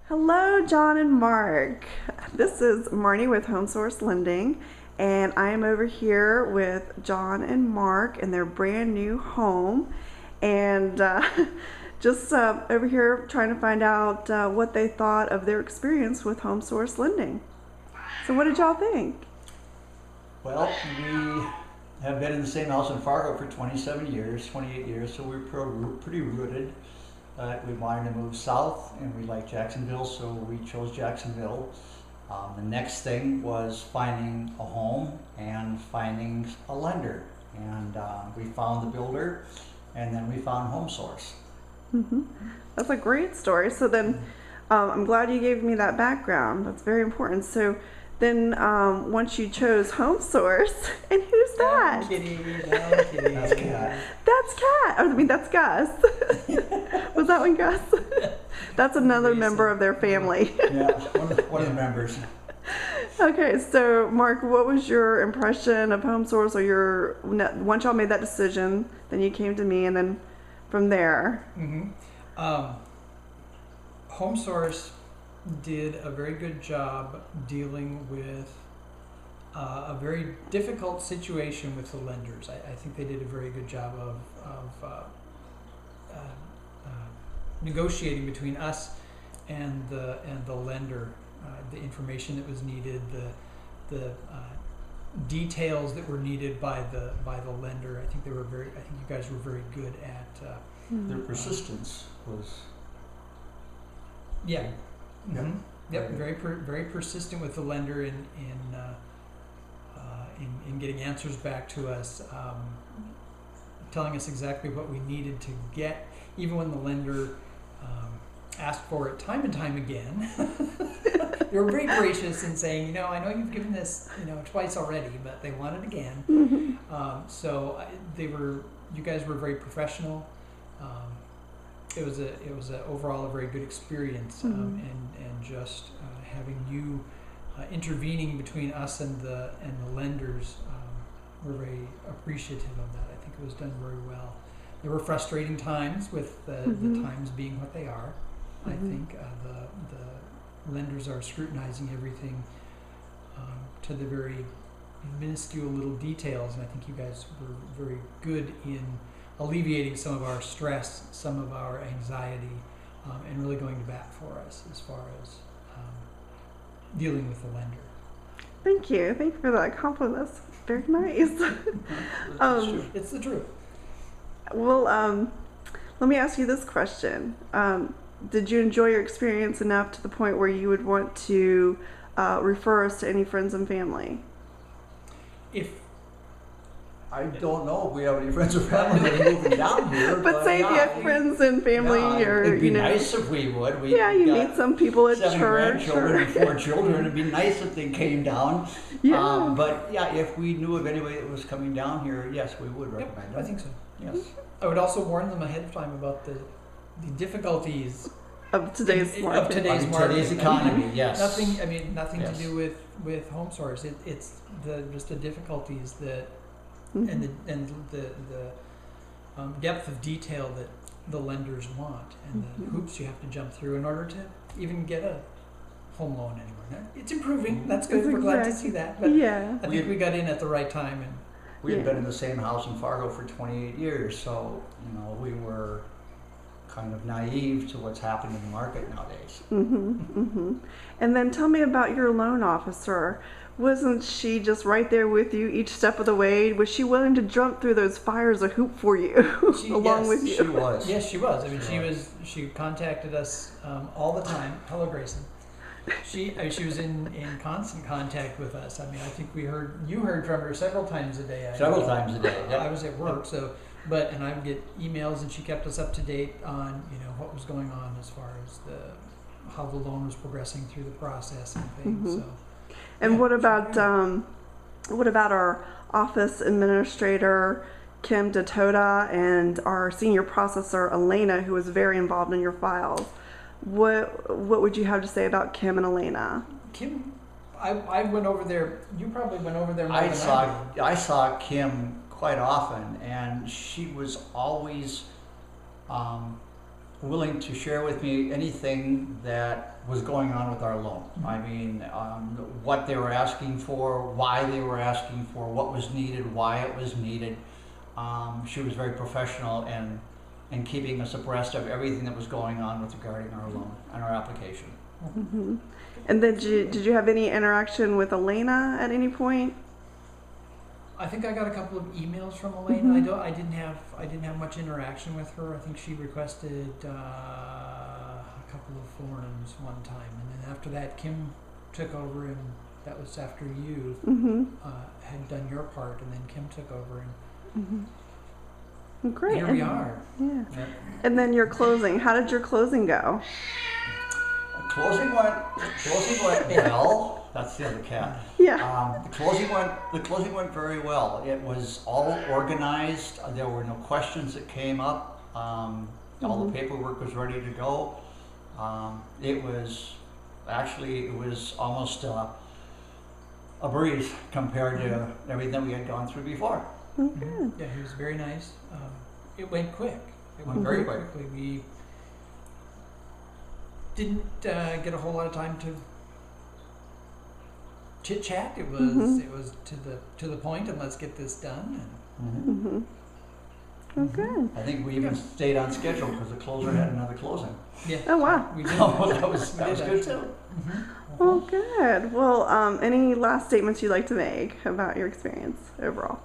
Hello, John and Mark. This is Marnie with Home Source Lending, and I am over here with John and Mark in their brand new home, and just over here trying to find out what they thought of their experience with Home Source Lending. So what did y'all think? Well, we have been in the same house in Fargo for 28 years, so we're pretty rooted. We wanted to move south, and we liked Jacksonville, so we chose Jacksonville. The next thing was finding a home and finding a lender, and we found the builder, and then we found Home Source. Mm-hmm. That's a great story. So then, I'm glad you gave me that background. That's very important. So then, once you chose Home Source, and who's that? Kitty. That's Kat. That's Kat. I mean, that's Gus. Was that one Gus? That's another member of their family. Yeah, one of the members. Okay, so Mark, what was your impression of Home Source, or once y'all made that decision, then you came to me, and then from there? Mm-hmm. Home Source did a very good job dealing with a very difficult situation with the lenders. I think they did a very good job of negotiating between us and the lender, the information that was needed, the details that were needed by the lender. I think you guys were very good at Their persistence was. Yeah. Yep. Yep. Very persistent with the lender in getting answers back to us, telling us exactly what we needed to get, even when the lender asked for it time and time again. They were very gracious in saying, I know you've given this, twice already, but they want it again. Mm-hmm. You guys were very professional. It was overall a very good experience, and just having you intervening between us and the lenders, we're very appreciative of that. I think it was done very well. There were frustrating times with the times being what they are. I think the lenders are scrutinizing everything to the very minuscule little details, and I think you guys were very good in alleviating some of our stress, some of our anxiety, and really going to bat for us as far as dealing with the lender. Thank you for that compliment. That's very nice. It's the truth. Well, let me ask you this question. Did you enjoy your experience enough to the point where you would want to refer us to any friends and family? I don't know if we have any friends or family that are moving down here. But say if you have friends and family, or it'd be nice if we would. You meet some people at 7 church. grandchildren and 4 children. It'd be nice if they came down. Yeah. But if we knew of anybody that was coming down here, yes, we would recommend it. I think so. Yes. I would also warn them ahead of time about the difficulties of today's market. Today's economy. Yes. Nothing to do with Home Source. It's just the difficulties that. And the depth of detail that the lenders want, and the hoops you have to jump through in order to even get a home loan anywhere. It's improving. That's good. We're glad to see that. But I think we got in at the right time. And we had been in the same house in Fargo for 28 years, so we were kind of naive to what's happening in the market nowadays. And then tell me about your loan officer. Wasn't she just right there with you each step of the way? Was she willing to jump through those fires of hoop for you, along with you? She was. Yes, she was. She contacted us all the time. Hello, Grayson. She was in constant contact with us. I think you heard from her several times a day. Several times a day. Yep. I was at work, and I would get emails, and she kept us up to date on what was going on as far as how the loan was progressing through the process and things. So. And what about our office administrator, Kim DeToda, and our senior processor, Elena, who was very involved in your files? What would you have to say about Kim and Elena? Kim, I went over there. You probably went over there more than I saw Kim quite often, and she was always willing to share with me anything that was going on with our loan. I mean, what they were asking for, why they were asking for, what was needed, why it was needed. She was very professional in keeping us abreast of everything that was going on with regarding our loan and our application. Mm-hmm. And then did you have any interaction with Elena at any point? I think I got a couple of emails from Elena. Mm-hmm. I didn't have much interaction with her. I think she requested a couple of forms one time, and then after that, Kim took over, and that was after you had done your part, and then Kim took over, and Great. here we are. Yeah. And then your closing. How did your closing go? Closing went well. That's the other cat. Yeah. The closing went very well. It was all organized. There were no questions that came up. All the paperwork was ready to go. It was almost a breeze compared to everything we had gone through before. Okay. Yeah, he was very nice. It went quick. It went Very very quick. quickly. We didn't get a whole lot of time to chit chat. It was to the point, and let's get this done. And Okay. I think we even stayed on schedule because the closer had another closing. yeah. Oh, wow. We did. that was We did good actually. too. Well, good. Well, any last statements you'd like to make about your experience overall?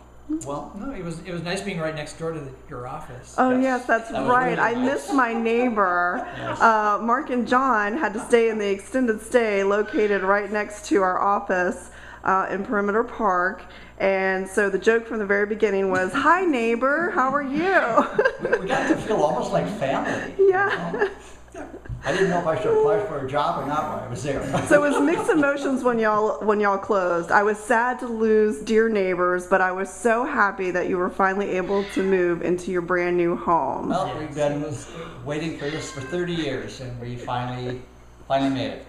Well, No, it was nice being right next door to your office. Oh, Yes. yes, that's That was right. really I nice. missed my neighbor. Yes. Mark and John had to stay in the extended stay located right next to our office in Perimeter Park. And so the joke from the very beginning was, "Hi, neighbor, how are you?" we got to feel almost like family. Yeah. You know? I didn't know if I should apply for a job or not when I was there. So it was mixed emotions when y'all closed. I was sad to lose dear neighbors, but I was so happy that you were finally able to move into your brand new home. Well, Yes, we've been it was- waiting for this for 30 years, and we finally made it.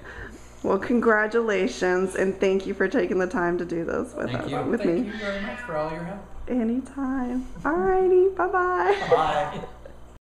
Well, congratulations, and thank you for taking the time to do this with Thank you. with Thank me. you very much for all your help. Anytime. Alrighty, bye-bye. Bye.